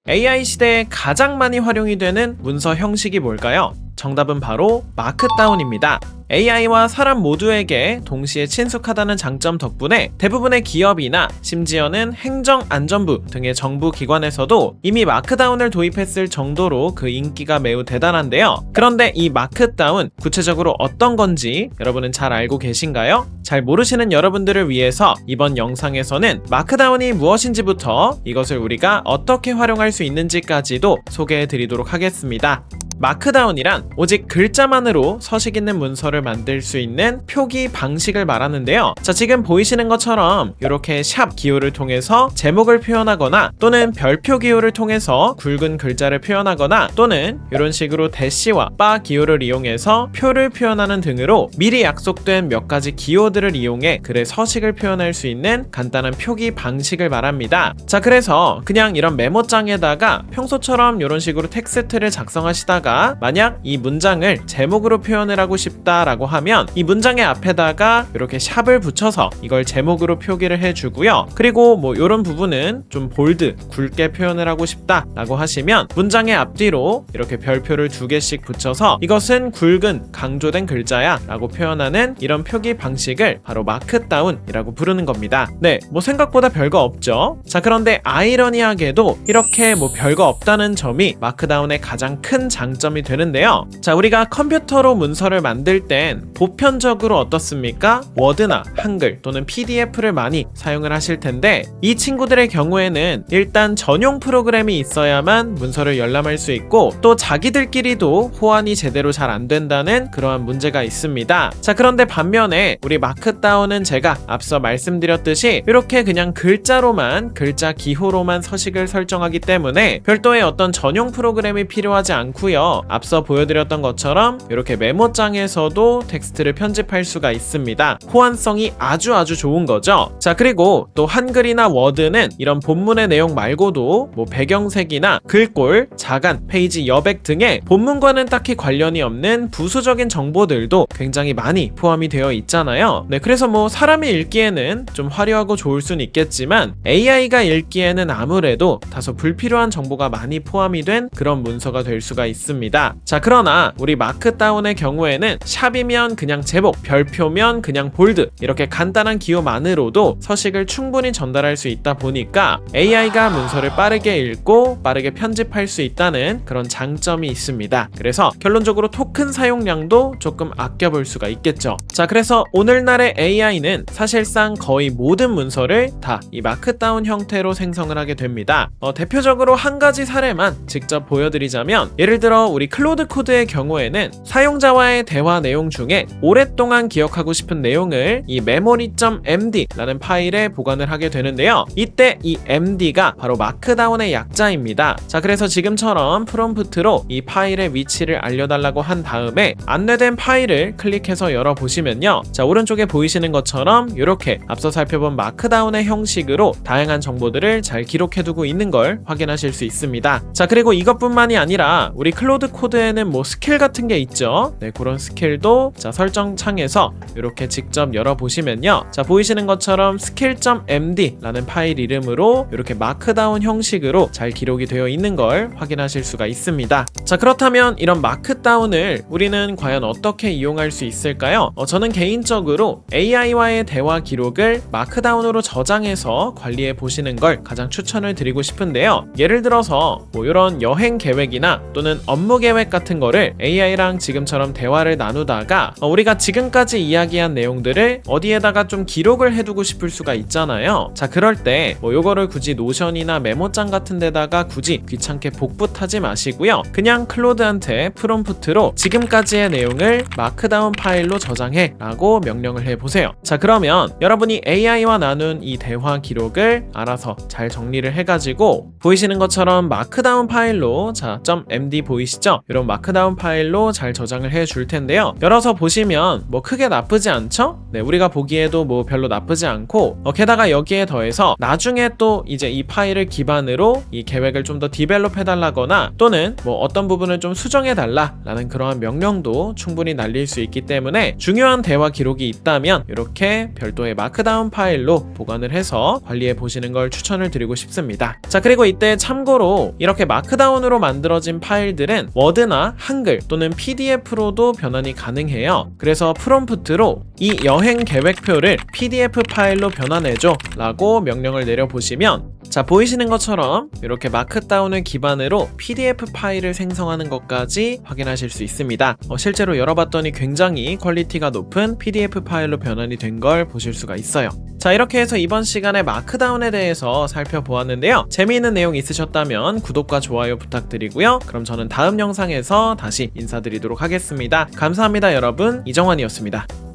AI 시대에 가장 많이 활용이 되는 문서 형식이 뭘까요? 정답은 바로 마크다운입니다. AI와 사람 모두에게 동시에 친숙하다는 장점 덕분에 대부분의 기업이나 심지어는 행정안전부 등의 정부 기관에서도 이미 마크다운을 도입했을 정도로 그 인기가 매우 대단한데요. 그런데 이 마크다운 구체적으로 어떤 건지 여러분은 잘 알고 계신가요? 잘 모르시는 여러분들을 위해서 이번 영상에서는 마크다운이 무엇인지부터 이것을 우리가 어떻게 활용할 수 있는지까지도 소개해 드리도록 하겠습니다. 마크다운이란 오직 글자만으로 서식 있는 문서를 만들 수 있는 표기 방식을 말하는데요. 자, 지금 보이시는 것처럼 이렇게 샵 기호를 통해서 제목을 표현하거나 또는 별표 기호를 통해서 굵은 글자를 표현하거나 또는 이런 식으로 대시와 바 기호를 이용해서 표를 표현하는 등으로 미리 약속된 몇 가지 기호들을 이용해 글의 서식을 표현할 수 있는 간단한 표기 방식을 말합니다. 자, 그래서 그냥 이런 메모장에다가 평소처럼 이런 식으로 텍스트를 작성하시다가 만약 이 문장을 제목으로 표현을 하고 싶다라고 하면 이 문장의 앞에다가 이렇게 샵을 붙여서 이걸 제목으로 표기를 해주고요. 그리고 뭐 이런 부분은 좀 볼드, 굵게 표현을 하고 싶다라고 하시면 문장의 앞뒤로 이렇게 별표를 2개씩 붙여서 이것은 굵은 강조된 글자야 라고 표현하는 이런 표기 방식을 바로 마크다운이라고 부르는 겁니다. 네, 뭐 생각보다 별거 없죠. 자, 그런데 아이러니하게도 이렇게 뭐 별거 없다는 점이 마크다운의 가장 큰 장점이 되는데요. 자, 우리가 컴퓨터로 문서를 만들 땐 보편적으로 어떻습니까? 워드나 한글 또는 PDF를 많이 사용을 하실 텐데 이 친구들의 경우에는 일단 전용 프로그램이 있어야만 문서를 열람할 수 있고 또 자기들끼리도 호환이 제대로 잘 안 된다는 그러한 문제가 있습니다. 자, 그런데 반면에 우리 마크다운은 제가 앞서 말씀드렸듯이 이렇게 그냥 글자로만 글자 기호로만 서식을 설정하기 때문에 별도의 어떤 전용 프로그램이 필요하지 않고요. 앞서 보여드렸던 것처럼 이렇게 메모장에서도 텍스트를 편집할 수가 있습니다. 호환성이 아주 좋은 거죠. 자, 그리고 또 한글이나 워드는 이런 본문의 내용 말고도 뭐 배경색이나 글꼴, 자간, 페이지 여백 등의 본문과는 딱히 관련이 없는 부수적인 정보들도 굉장히 많이 포함이 되어 있잖아요. 네, 그래서 뭐 사람이 읽기에는 좀 화려하고 좋을 수는 있겠지만 AI가 읽기에는 아무래도 다소 불필요한 정보가 많이 포함이 된 그런 문서가 될 수가 있습니다. 자, 그러나 우리 마크다운의 경우에는 샵이면 그냥 제목, 별표면 그냥 볼드 이렇게 간단한 기호만으로도 서식을 충분히 전달할 수 있다 보니까 AI가 문서를 빠르게 읽고 빠르게 편집할 수 있다는 그런 장점이 있습니다. 그래서 결론적으로 토큰 사용량도 조금 아껴볼 수가 있겠죠. 자, 그래서 오늘날의 AI는 사실상 거의 모든 문서를 다 이 마크다운 형태로 생성을 하게 됩니다. 대표적으로 한 가지 사례만 직접 보여드리자면 예를 들어 우리 클로드 코드의 경우에는 사용자와의 대화 내용 중에 오랫동안 기억하고 싶은 내용을 이 memory.md 라는 파일에 보관을 하게 되는데요. 이때 이 md가 바로 마크다운의 약자입니다. 자, 그래서 지금처럼 프롬프트로 이 파일의 위치를 알려달라고 한 다음에 안내된 파일을 클릭해서 열어보시면요. 자, 오른쪽에 보이시는 것처럼 이렇게 앞서 살펴본 마크다운의 형식으로 다양한 정보들을 잘 기록해두고 있는 걸 확인하실 수 있습니다. 자, 그리고 이것뿐만이 아니라 우리 클로드 코드에는 뭐 스킬 같은 게 있죠. 네, 그런 스킬도 자, 설정 창에서 이렇게 직접 열어보시면요. 자, 보이시는 것처럼 skill.md 라는 파일 이름으로 이렇게 마크다운 형식으로 잘 기록이 되어 있는 걸 확인하실 수가 있습니다. 자, 그렇다면 이런 마크다운을 우리는 과연 어떻게 이용할 수 있을까요? 저는 개인적으로 AI와의 대화 기록을 마크다운으로 저장해서 관리해 보시는 걸 가장 추천을 드리고 싶은데요. 예를 들어서 뭐 이런 여행 계획이나 또는 업무 계획 같은 거를 AI랑 지금처럼 대화를 나누다가 우리가 지금까지 이야기한 내용들을 어디에다가 좀 기록을 해두고 싶을 수가 있잖아요. 자, 그럴 때 뭐 요거를 굳이 노션이나 메모장 같은 데다가 굳이 귀찮게 복붙하지 마시고요. 그냥 클로드한테 프롬프트로 지금까지의 내용을 마크다운 파일로 저장해 라고 명령을 해보세요. 자, 그러면 여러분이 AI와 나눈 이 대화 기록을 알아서 잘 정리를 해가지고 보이시는 것처럼 마크다운 파일로 자, .md 보이시죠? 보이시죠? 이런 마크다운 파일로 잘 저장을 해 줄 텐데요. 열어서 보시면 뭐 크게 나쁘지 않죠? 네, 우리가 보기에도 뭐 별로 나쁘지 않고 게다가 여기에 더해서 나중에 또 이제 이 파일을 기반으로 이 계획을 좀 더 디벨롭 해달라거나 또는 뭐 어떤 부분을 좀 수정해달라 라는 그러한 명령도 충분히 날릴 수 있기 때문에 중요한 대화 기록이 있다면 이렇게 별도의 마크다운 파일로 보관을 해서 관리해 보시는 걸 추천을 드리고 싶습니다. 자, 그리고 이때 참고로 이렇게 마크다운으로 만들어진 파일들은 워드나 한글 또는 PDF로도 변환이 가능해요. 그래서 프롬프트로 이 여행 계획표를 PDF 파일로 변환해줘 라고 명령을 내려보시면 자, 보이시는 것처럼 이렇게 마크다운을 기반으로 PDF 파일을 생성하는 것까지 확인하실 수 있습니다. 실제로 열어봤더니 굉장히 퀄리티가 높은 PDF 파일로 변환이 된 걸 보실 수가 있어요. 자, 이렇게 해서 이번 시간에 마크다운에 대해서 살펴보았는데요. 재미있는 내용 있으셨다면 구독과 좋아요 부탁드리고요. 그럼 저는 다음 영상에서 다시 인사드리도록 하겠습니다. 감사합니다, 여러분. 이정환이었습니다.